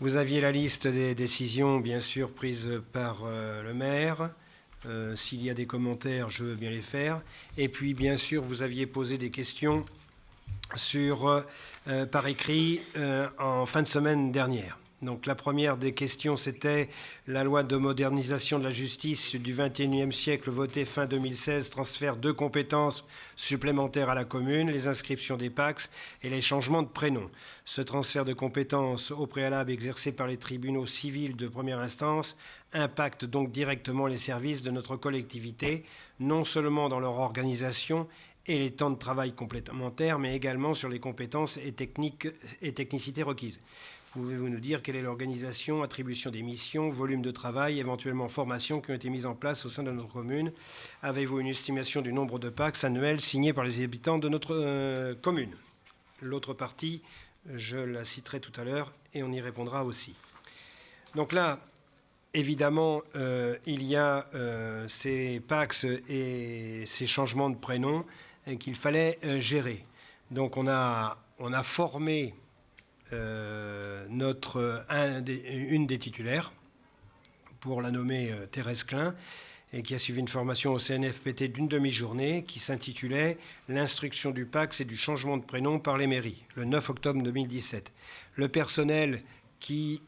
Vous aviez la liste des décisions, bien sûr, prises par le maire. S'il y a des commentaires, je veux bien les faire. Et puis, bien sûr, vous aviez posé des questions par écrit en fin de semaine dernière. Donc la première des questions, c'était la loi de modernisation de la justice du XXIe siècle votée fin 2016, transfère 2 compétences supplémentaires à la commune, les inscriptions des PACS et les changements de prénom. Ce transfert de compétences au préalable exercé par les tribunaux civils de première instance impacte donc directement les services de notre collectivité, non seulement dans leur organisation et les temps de travail complémentaires, mais également sur les compétences et technicités requises. Pouvez-vous nous dire quelle est l'organisation, attribution des missions, volume de travail, éventuellement formation qui ont été mises en place au sein de notre commune? Avez-vous une estimation du nombre de PACS annuels signés par les habitants de notre commune? L'autre partie, je la citerai tout à l'heure et on y répondra aussi. Donc là, évidemment, il y a ces PACS et ces changements de prénom qu'il fallait gérer. Donc on a formé une des titulaires, pour la nommer Thérèse Klein, et qui a suivi une formation au CNFPT d'une demi-journée qui s'intitulait « L'instruction du PACS et du changement de prénom par les mairies », le 9 octobre 2017. Le personnel qui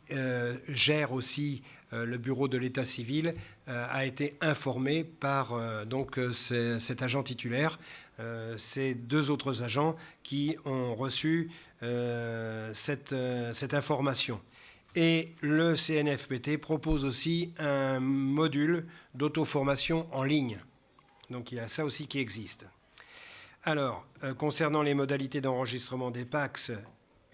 gère aussi le bureau de l'état civil a été informé par cet agent titulaire. Ces 2 autres agents qui ont reçu cette information. Et le CNFPT propose aussi un module d'auto-formation en ligne. Donc il y a ça aussi qui existe. Alors, concernant les modalités d'enregistrement des PACS,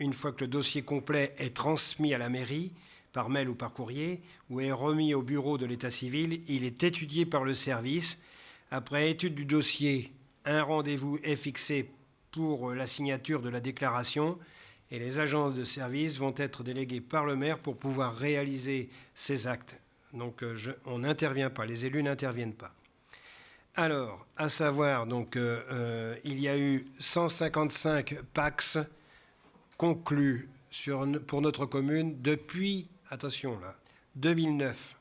une fois que le dossier complet est transmis à la mairie, par mail ou par courrier, ou est remis au bureau de l'état civil, il est étudié par le service. Après étude du dossier, un rendez-vous est fixé pour la signature de la déclaration et les agents de service vont être délégués par le maire pour pouvoir réaliser ces actes. Donc on n'intervient pas, les élus n'interviennent pas. Alors, à savoir, donc, il y a eu 155 PACS conclus pour notre commune depuis, attention là, 2009.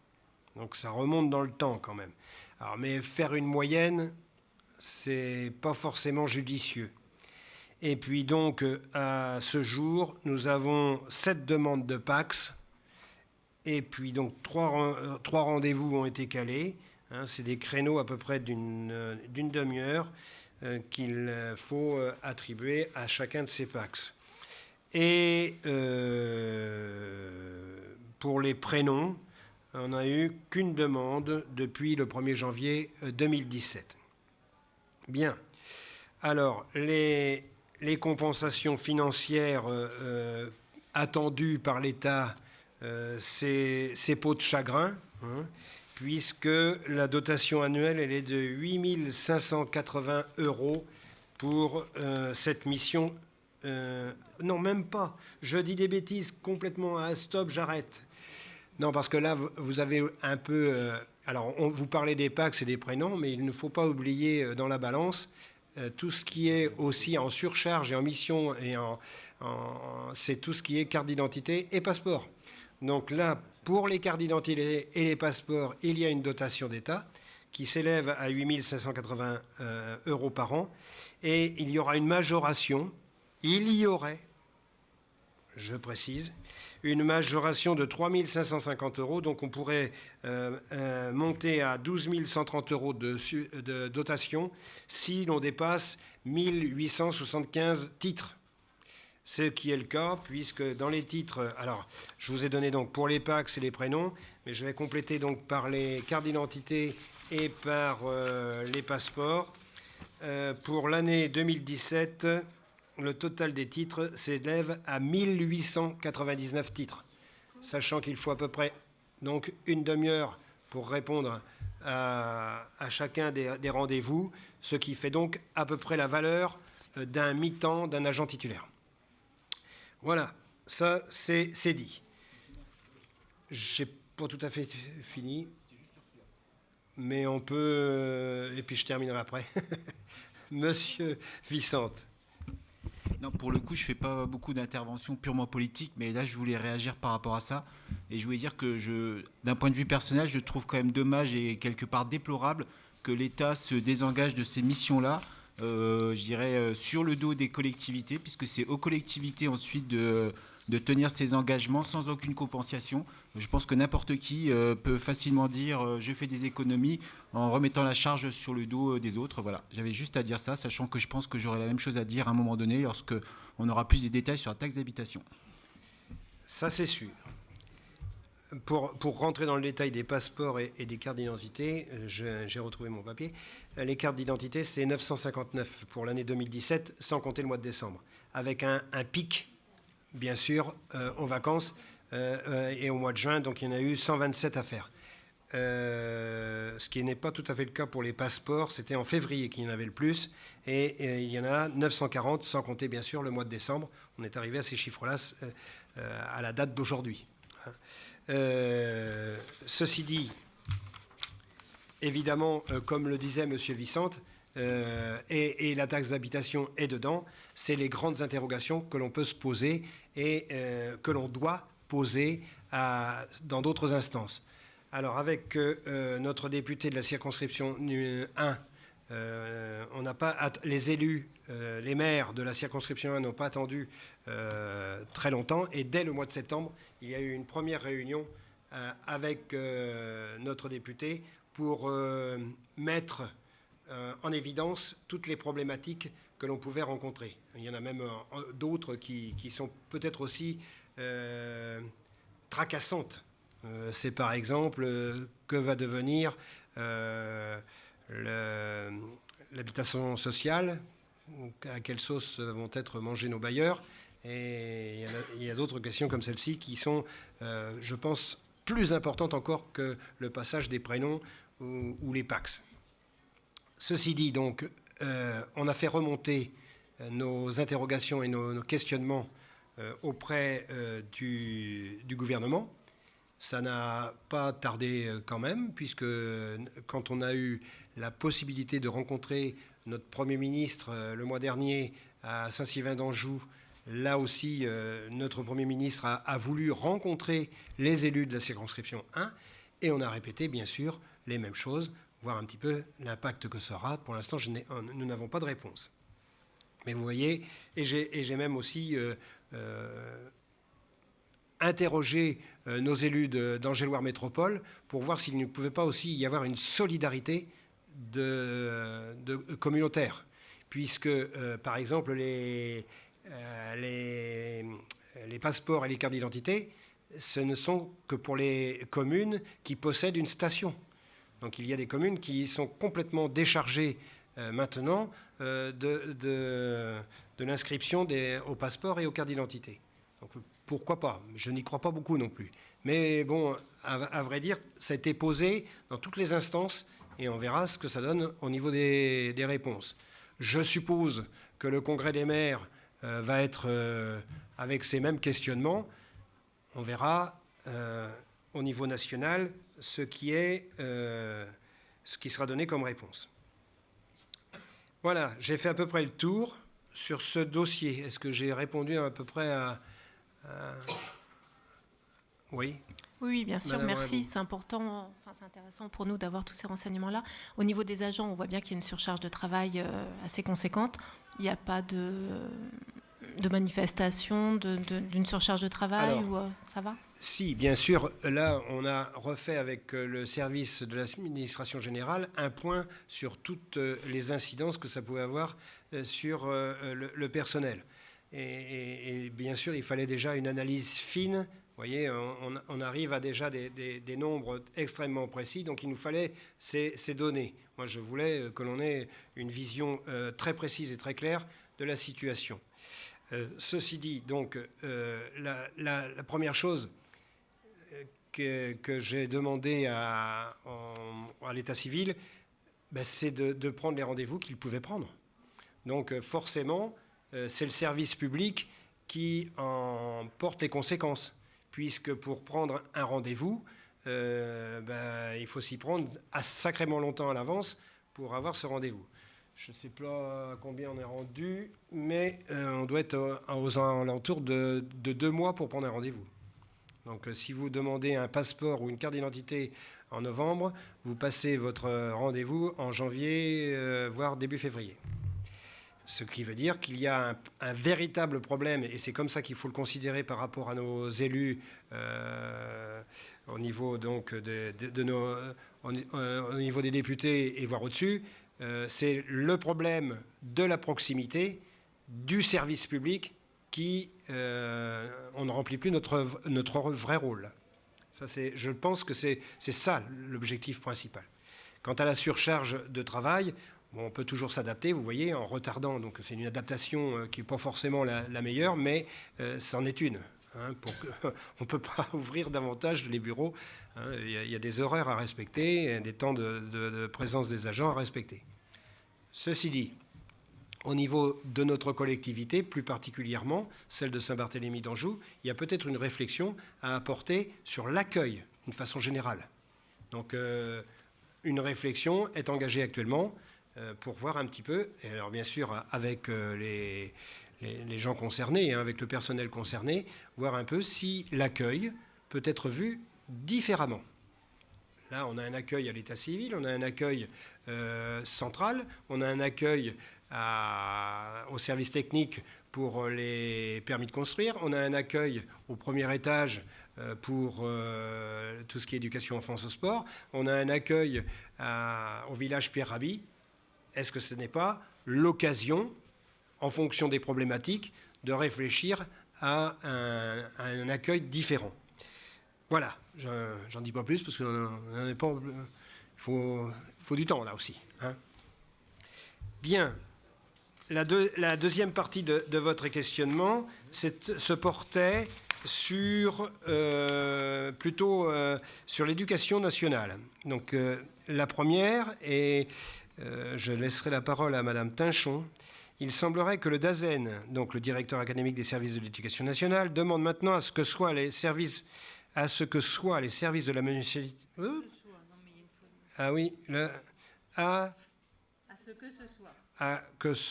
Donc ça remonte dans le temps quand même. Alors, mais faire une moyenne, c'est pas forcément judicieux. Et puis donc, à ce jour, nous avons 7 demandes de PACS. Et puis donc, 3 rendez-vous ont été calés. Hein, c'est des créneaux à peu près d'une demi-heure qu'il faut attribuer à chacun de ces PACS. Et pour les prénoms, on n'a eu qu'une demande depuis le 1er janvier 2017. Bien. Alors, les compensations financières attendues par l'État, c'est peau de chagrin, hein, puisque la dotation annuelle, elle est de 8 580 € pour cette mission. Non, même pas. Je dis des bêtises complètement. Stop, j'arrête. Non, parce que là, vous avez un peu... alors, vous parlez des PACS et des prénoms, mais il ne faut pas oublier dans la balance tout ce qui est aussi en surcharge et en mission, et c'est tout ce qui est carte d'identité et passeport. Donc là, pour les cartes d'identité et les passeports, il y a une dotation d'État qui s'élève à 8 580 € par an, et il y aura une majoration. Il y aurait, je précise, une majoration de 3 550 €, donc on pourrait monter à 12 130 € de dotation si l'on dépasse 1875 titres. Ce qui est le cas, puisque dans les titres, alors je vous ai donné donc pour les PACS et les prénoms, mais je vais compléter donc par les cartes d'identité et par les passeports. Pour l'année 2017, le total des titres s'élève à 1899 titres, sachant qu'il faut à peu près donc une demi-heure pour répondre à chacun des rendez-vous, ce qui fait donc à peu près la valeur d'un mi-temps d'un agent titulaire. Voilà, ça c'est dit. J'ai pas tout à fait fini, mais on peut... et puis je terminerai après. Monsieur Vicente. Non, pour le coup, je ne fais pas beaucoup d'interventions purement politiques, mais là, je voulais réagir par rapport à ça. Et je voulais dire que, d'un point de vue personnel, je trouve quand même dommage et quelque part déplorable que l'État se désengage de ces missions-là, je dirais, sur le dos des collectivités, puisque c'est aux collectivités ensuite de tenir ces engagements sans aucune compensation. Je pense que n'importe qui peut facilement dire je fais des économies en remettant la charge sur le dos des autres. Voilà, j'avais juste à dire ça, sachant que je pense que j'aurai la même chose à dire à un moment donné lorsque on aura plus de détails sur la taxe d'habitation. Ça, c'est sûr. Pour rentrer dans le détail des passeports et des cartes d'identité, j'ai retrouvé mon papier. Les cartes d'identité, c'est 959 pour l'année 2017, sans compter le mois de décembre, avec un pic, bien sûr, aux vacances et au mois de juin. Donc, il y en a eu 127 à faire. Ce qui n'est pas tout à fait le cas pour les passeports. C'était en février qu'il y en avait le plus. Et il y en a 940, sans compter, bien sûr, le mois de décembre. On est arrivé à ces chiffres-là à la date d'aujourd'hui. Ceci dit, évidemment, comme le disait M. Vicente, et la taxe d'habitation est dedans, c'est les grandes interrogations que l'on peut se poser et que l'on doit poser dans d'autres instances. Alors, avec notre député de la circonscription 1, on n'a pas les élus, les maires de la circonscription 1 n'ont pas attendu très longtemps. Et dès le mois de septembre, il y a eu une première réunion avec notre député pour mettre en évidence toutes les problématiques que l'on pouvait rencontrer. Il y en a même d'autres qui sont peut-être aussi tracassantes. C'est par exemple que va devenir l'habitation sociale, à quelle sauce vont être mangés nos bailleurs. Et il y a d'autres questions comme celle-ci qui sont, je pense, plus importantes encore que le passage des prénoms ou les PACS. Ceci dit, donc, on a fait remonter nos interrogations et nos questionnements auprès du gouvernement. Ça n'a pas tardé quand même, puisque quand on a eu la possibilité de rencontrer notre Premier ministre le mois dernier à Saint-Sylvain d'Anjou, là aussi, notre Premier ministre a voulu rencontrer les élus de la circonscription 1, et on a répété, bien sûr, les mêmes choses, voir un petit peu l'impact que ça aura. Pour l'instant, nous n'avons pas de réponse. Mais vous voyez, et j'ai même aussi interroger nos élus d'Angéloire Métropole pour voir s'il ne pouvait pas aussi y avoir une solidarité communautaire. Puisque, par exemple, les passeports et les cartes d'identité, ce ne sont que pour les communes qui possèdent une station. Donc il y a des communes qui sont complètement déchargées maintenant de l'inscription aux passeports et aux cartes d'identité. Donc, pourquoi pas? Je n'y crois pas beaucoup non plus. Mais bon, à vrai dire, ça a été posé dans toutes les instances et on verra ce que ça donne au niveau des réponses. Je suppose que le Congrès des maires va être avec ces mêmes questionnements. On verra au niveau national ce qui sera donné comme réponse. Voilà, j'ai fait à peu près le tour sur ce dossier. Est-ce que j'ai répondu à peu près à... Oui. Oui, bien sûr, Madame merci. Raymond. C'est important, enfin, c'est intéressant pour nous d'avoir tous ces renseignements-là. Au niveau des agents, on voit bien qu'il y a une surcharge de travail assez conséquente. Il n'y a pas de manifestation d'une surcharge de travail. Alors, ou ça va? Si, bien sûr. Là, on a refait avec le service de l'administration générale un point sur toutes les incidences que ça pouvait avoir sur le personnel. Et bien sûr, il fallait déjà une analyse fine. Vous voyez, on arrive à déjà des nombres extrêmement précis, donc il nous fallait ces données. Moi, je voulais que l'on ait une vision très précise et très claire de la situation. Ceci dit, donc, la première chose que j'ai demandé à l'état civil, ben, c'est de prendre les rendez-vous qu'il pouvait prendre. Donc, forcément, c'est le service public qui en porte les conséquences, puisque pour prendre un rendez-vous, il faut s'y prendre sacrément longtemps à l'avance pour avoir ce rendez-vous. Je ne sais pas à combien on est rendu, mais on doit être aux alentours de 2 mois pour prendre un rendez-vous. Donc si vous demandez un passeport ou une carte d'identité en novembre, vous passez votre rendez-vous en janvier, voire début février. Ce qui veut dire qu'il y a un véritable problème, et c'est comme ça qu'il faut le considérer par rapport à nos élus au niveau, donc, au niveau des députés et voire au-dessus. C'est le problème de la proximité, du service public, qui, on ne remplit plus notre vrai rôle. Ça, je pense que c'est ça l'objectif principal. Quant à la surcharge de travail, bon, on peut toujours s'adapter, vous voyez, en retardant. Donc c'est une adaptation qui n'est pas forcément la meilleure, mais c'en est une. Hein, on ne peut pas ouvrir davantage les bureaux. Hein, il y a des horaires à respecter, des temps de présence des agents à respecter. Ceci dit, au niveau de notre collectivité, plus particulièrement celle de Saint-Barthélemy d'Anjou, il y a peut-être une réflexion à apporter sur l'accueil d'une façon générale. Donc une réflexion est engagée actuellement pour voir un petit peu, et alors bien sûr avec les gens concernés, hein, avec le personnel concerné, voir un peu si l'accueil peut être vu différemment. Là, on a un accueil à l'état civil, on a un accueil central, on a un accueil au service technique pour les permis de construire, on a un accueil au premier étage pour tout ce qui est éducation enfance au sport, on a un accueil au village Pierre Rabhi. Est-ce que ce n'est pas l'occasion, en fonction des problématiques, de réfléchir à un accueil différent? Voilà, j'en dis pas plus parce qu'il faut du temps là aussi. Hein. Bien, la deuxième partie de votre questionnement se portait plutôt sur l'éducation nationale. Donc la première, et je laisserai la parole à Madame Tinchon. Il semblerait que le DAZEN, donc le directeur académique des services de l'éducation nationale, demande maintenant à ce que soient les services de la municipalité. Ah oui, à ce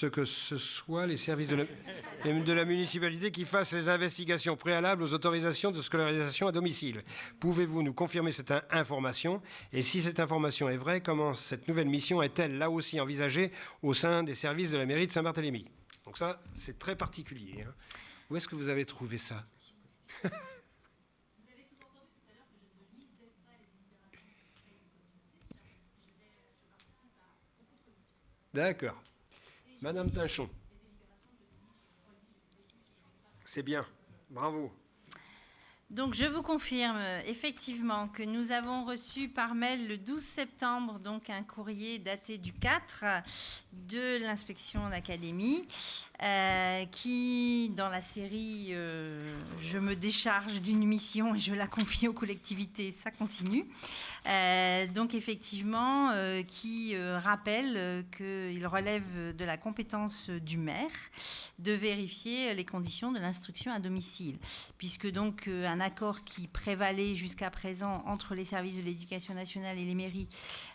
que ce soit les services de la municipalité qui fassent les investigations préalables aux autorisations de scolarisation à domicile. Pouvez-vous nous confirmer cette information? Et si cette information est vraie, comment cette nouvelle mission est-elle là aussi envisagée au sein des services de la mairie de Saint-Barthélemy? Donc ça, c'est très particulier. Hein. Où est-ce que vous avez trouvé ça? D'accord. Madame Tinchon. C'est bien. Bravo. Donc, je vous confirme effectivement que nous avons reçu par mail le 12 septembre donc un courrier daté du 4 de l'inspection d'académie qui, dans la série je me décharge d'une mission et je la confie aux collectivités, ça continue. Donc, effectivement, qui rappelle qu'il relève de la compétence du maire de vérifier les conditions de l'instruction à domicile, puisque donc un accord qui prévalait jusqu'à présent entre les services de l'éducation nationale et les mairies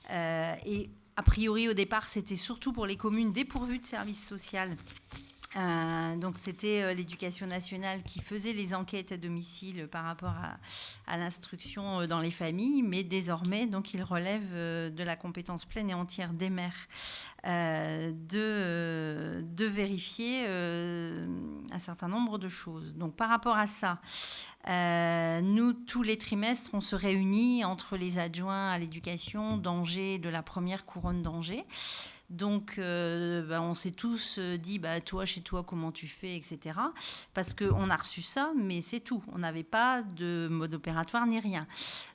et a priori au départ c'était surtout pour les communes dépourvues de services sociaux. Donc c'était l'éducation nationale qui faisait les enquêtes à domicile par rapport à l'instruction dans les familles, mais désormais donc il relève de la compétence pleine et entière des maires de vérifier un certain nombre de choses. Donc par rapport à ça, nous tous les trimestres on se réunit entre les adjoints à l'éducation d'Angers, de la première couronne d'Angers. Donc, on s'est tous dit, toi, chez toi, comment tu fais, etc. Parce qu'on a reçu ça, mais c'est tout. On n'avait pas de mode opératoire ni rien.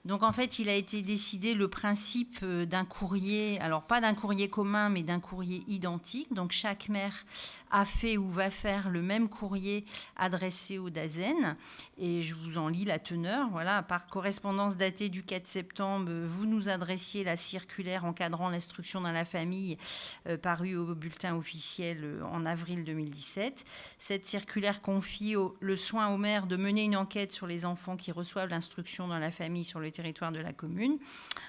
Donc, en fait, il a été décidé le principe d'un courrier, alors pas d'un courrier commun, mais d'un courrier identique. Donc, chaque maire a fait ou va faire le même courrier adressé au DAZEN. Et je vous en lis la teneur. Voilà, par correspondance datée du 4 septembre, vous nous adressiez la circulaire encadrant l'instruction dans la famille parue au bulletin officiel en avril 2017. Cette circulaire confie le soin aux maires de mener une enquête sur les enfants qui reçoivent l'instruction dans la famille sur le territoire de la commune,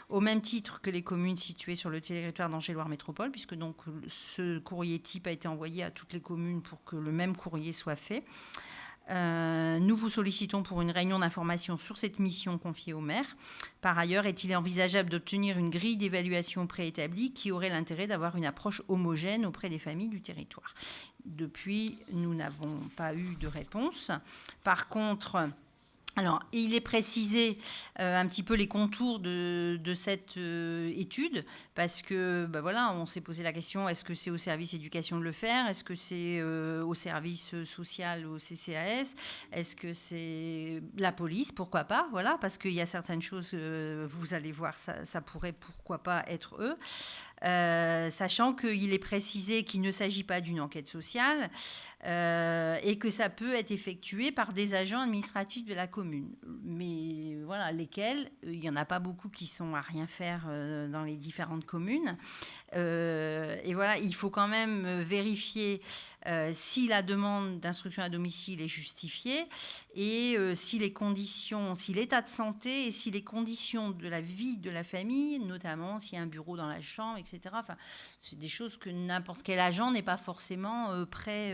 au même titre que les communes situées sur le territoire d'Angers-Loire Métropole, puisque donc ce courrier type a été envoyé à toutes les communes pour que le même courrier soit fait. Nous vous sollicitons pour une réunion d'information sur cette mission confiée au maire. Par ailleurs, est-il envisageable d'obtenir une grille d'évaluation préétablie qui aurait l'intérêt d'avoir une approche homogène auprès des familles du territoire? Depuis, nous n'avons pas eu de réponse. Par contre, alors, il est précisé un petit peu les contours de cette étude, parce que, voilà, on s'est posé la question, est-ce que c'est au service éducation de le faire? Est-ce que c'est au service social, au CCAS? Est-ce que c'est la police? Pourquoi pas? Voilà, parce qu'il y a certaines choses, vous allez voir, ça pourrait, pourquoi pas, être eux. Sachant qu'il est précisé qu'il ne s'agit pas d'une enquête sociale et que ça peut être effectué par des agents administratifs de la commune. Mais voilà, lesquels, il n'y en a pas beaucoup qui sont à rien faire dans les différentes communes. Et voilà, il faut quand même vérifier si la demande d'instruction à domicile est justifiée et si les conditions, si l'état de santé et si les conditions de la vie de la famille, notamment s'il y a un bureau dans la chambre, etc. Enfin, c'est des choses que n'importe quel agent n'est pas forcément prêt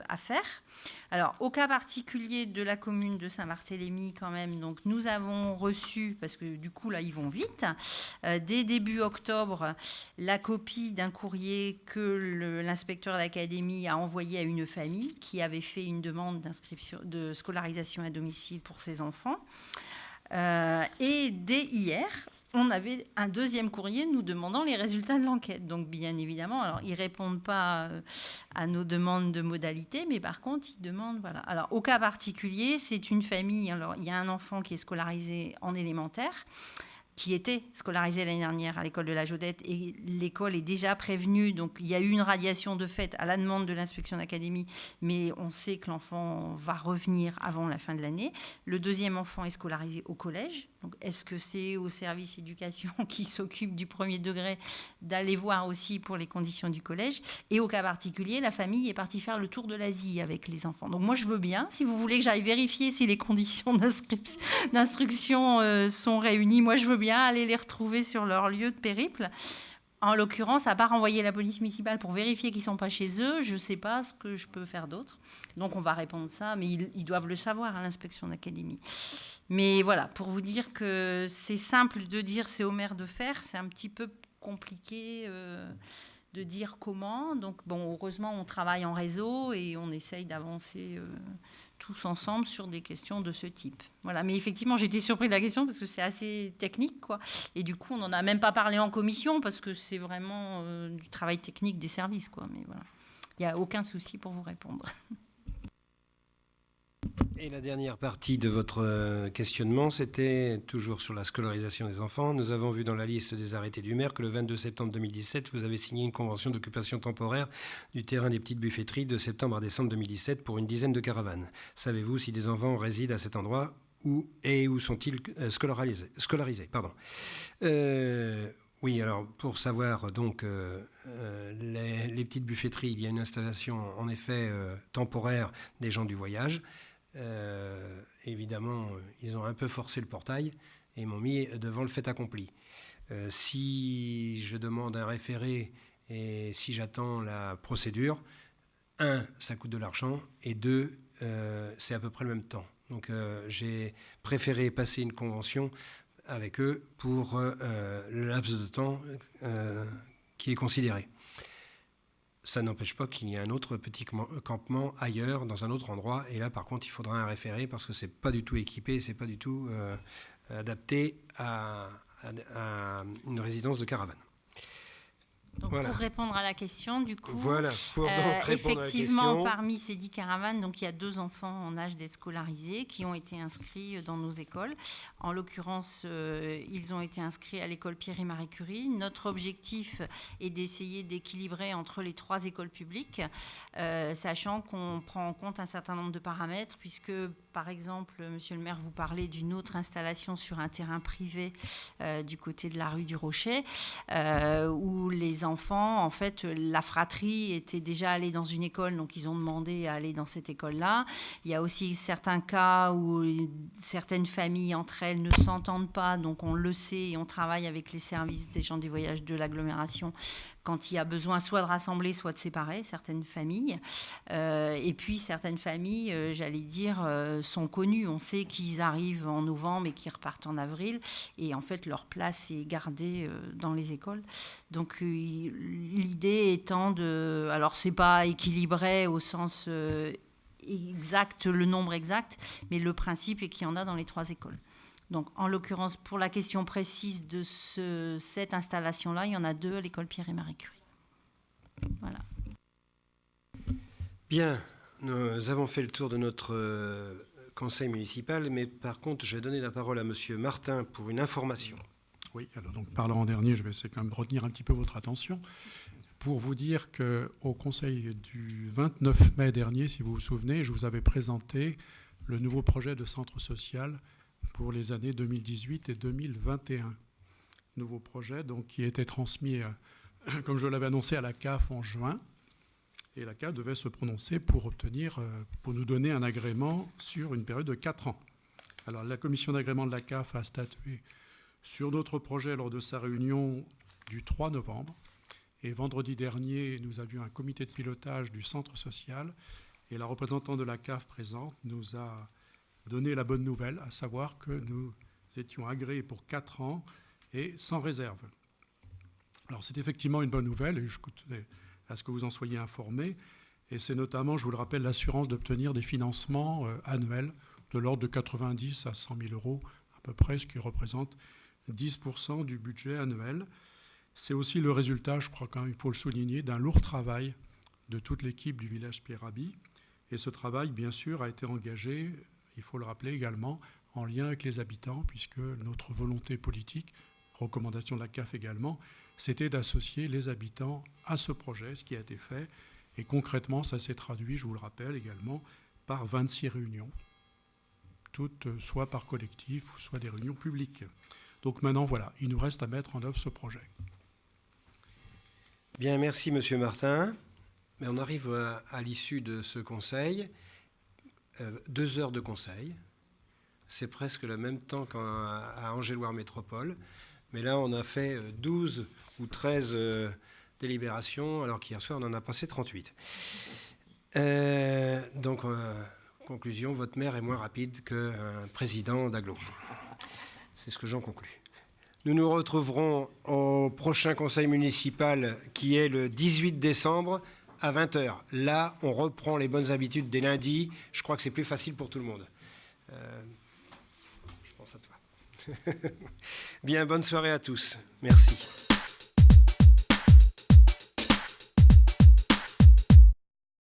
à faire. Alors, au cas particulier de la commune de Saint-Barthélemy, quand même, donc nous avons reçu, parce que du coup, là, ils vont vite, dès début octobre, la copie d'un courrier que l'inspecteur d'académie a envoyé à une famille qui avait fait une demande d'inscription, de scolarisation à domicile pour ses enfants. Et dès hier, on avait un deuxième courrier nous demandant les résultats de l'enquête. Donc, bien évidemment, alors, ils ne répondent pas à nos demandes de modalités, mais par contre, ils demandent... Voilà. Alors, au cas particulier, c'est une famille... Alors, il y a un enfant qui est scolarisé en élémentaire, qui était scolarisé l'année dernière à l'école de la Jodette, et l'école est déjà prévenue. Donc, il y a eu une radiation de fait à la demande de l'inspection d'académie, mais on sait que l'enfant va revenir avant la fin de l'année. Le deuxième enfant est scolarisé au collège. Donc, est-ce que c'est au service éducation qui s'occupe du premier degré d'aller voir aussi pour les conditions du collège? Et au cas particulier, la famille est partie faire le tour de l'Asie avec les enfants. Donc, moi, je veux bien, si vous voulez que j'aille vérifier si les conditions d'instruction sont réunies, moi, je veux bien aller les retrouver sur leur lieu de périple. En l'occurrence, à part envoyer la police municipale pour vérifier qu'ils ne sont pas chez eux, je ne sais pas ce que je peux faire d'autre. Donc, on va répondre ça, mais ils doivent le savoir à l'inspection d'académie. Mais voilà, pour vous dire que c'est simple de dire c'est au maire de faire, c'est un petit peu compliqué de dire comment. Donc, bon, heureusement, on travaille en réseau et on essaye d'avancer tous ensemble sur des questions de ce type. Voilà. Mais effectivement, j'étais surpris de la question parce que c'est assez technique, quoi. Et du coup, on n'en a même pas parlé en commission parce que c'est vraiment du travail technique des services, quoi. Mais voilà, il n'y a aucun souci pour vous répondre. Et la dernière partie de votre questionnement, c'était toujours sur la scolarisation des enfants. Nous avons vu dans la liste des arrêtés du maire que le 22 septembre 2017, vous avez signé une convention d'occupation temporaire du terrain des petites buffetteries de septembre à décembre 2017 pour une dizaine de caravanes. Savez-vous si des enfants résident à cet endroit où sont-ils scolarisés Oui, alors pour savoir donc les petites buffetteries, il y a une installation en effet temporaire des gens du voyage. Évidemment, ils ont un peu forcé le portail et m'ont mis devant le fait accompli. Si je demande un référé et si j'attends la procédure, 1, ça coûte de l'argent et 2, c'est à peu près le même temps. Donc j'ai préféré passer une convention avec eux pour le laps de temps qui est considéré. Ça n'empêche pas qu'il y ait un autre petit campement ailleurs, dans un autre endroit. Et là, par contre, il faudra un référé parce que ce n'est pas du tout équipé, ce n'est pas du tout adapté à une résidence de caravane. Donc, voilà. Pour répondre à la question, du coup, voilà, pour donc répondre effectivement, à la question. Parmi ces 10 caravanes, donc, il y a 2 enfants en âge d'être scolarisés qui ont été inscrits dans nos écoles. En l'occurrence, ils ont été inscrits à l'école Pierre et Marie Curie. Notre objectif est d'essayer d'équilibrer entre les 3 écoles publiques, sachant qu'on prend en compte un certain nombre de paramètres, puisque par exemple, monsieur le maire, vous parlez d'une autre installation sur un terrain privé du côté de la rue du Rocher, où les enfants, en fait, la fratrie était déjà allée dans une école, donc ils ont demandé à aller dans cette école-là. Il y a aussi certains cas où certaines familles entre elles ne s'entendent pas, donc on le sait et on travaille avec les services des gens du voyage de l'agglomération quand il y a besoin soit de rassembler, soit de séparer certaines familles. Et puis certaines familles, j'allais dire, sont connues. On sait qu'ils arrivent en novembre et qu'ils repartent en avril. Et en fait, leur place est gardée dans les écoles. Donc l'idée étant de... Alors, c'est pas équilibré au sens exact, le nombre exact, mais le principe est qu'il y en a dans les 3 écoles. Donc, en l'occurrence, pour la question précise de cette installation-là, il y en a 2 à l'école Pierre et Marie Curie. Voilà. Bien, nous avons fait le tour de notre conseil municipal, mais par contre, je vais donner la parole à monsieur Martin pour une information. Oui, alors donc parlant en dernier, je vais essayer quand même de retenir un petit peu votre attention pour vous dire qu'au conseil du 29 mai dernier, si vous vous souvenez, je vous avais présenté le nouveau projet de centre social pour les années 2018 et 2021. Nouveau projet donc, qui était transmis, comme je l'avais annoncé, à la CAF en juin. Et la CAF devait se prononcer pour nous donner un agrément sur une période de 4 ans. Alors la commission d'agrément de la CAF a statué sur notre projet lors de sa réunion du 3 novembre. Et vendredi dernier, nous avions un comité de pilotage du centre social. Et la représentante de la CAF présente nous a donné la bonne nouvelle, à savoir que nous étions agréés pour 4 ans et sans réserve. Alors c'est effectivement une bonne nouvelle et je tenais à ce que vous en soyez informés. Et c'est notamment, je vous le rappelle, l'assurance d'obtenir des financements annuels de l'ordre de 90 à 100 000 euros à peu près, ce qui représente 10% du budget annuel. C'est aussi le résultat, je crois quand même, il faut le souligner, d'un lourd travail de toute l'équipe du village Pierre Rabhi. Et ce travail, bien sûr, a été engagé, il faut le rappeler également, en lien avec les habitants, puisque notre volonté politique, recommandation de la CAF également, c'était d'associer les habitants à ce projet, ce qui a été fait. Et concrètement, ça s'est traduit, je vous le rappelle également, par 26 réunions, toutes soit par collectif, soit des réunions publiques. Donc maintenant, voilà, il nous reste à mettre en œuvre ce projet. Bien, merci monsieur Martin. Mais on arrive à l'issue de ce conseil. 2 heures de conseil. C'est presque le même temps qu'à Angéloire Métropole. Mais là, on a fait 12 ou 13 délibérations, alors qu'hier soir, on en a passé 38. Donc, conclusion, votre maire est moins rapide qu'un président d'agglo. C'est ce que j'en conclus. Nous nous retrouverons au prochain conseil municipal qui est le 18 décembre à 20h. Là, on reprend les bonnes habitudes des lundis. Je crois que c'est plus facile pour tout le monde. Je pense à toi. Bien, bonne soirée à tous. Merci.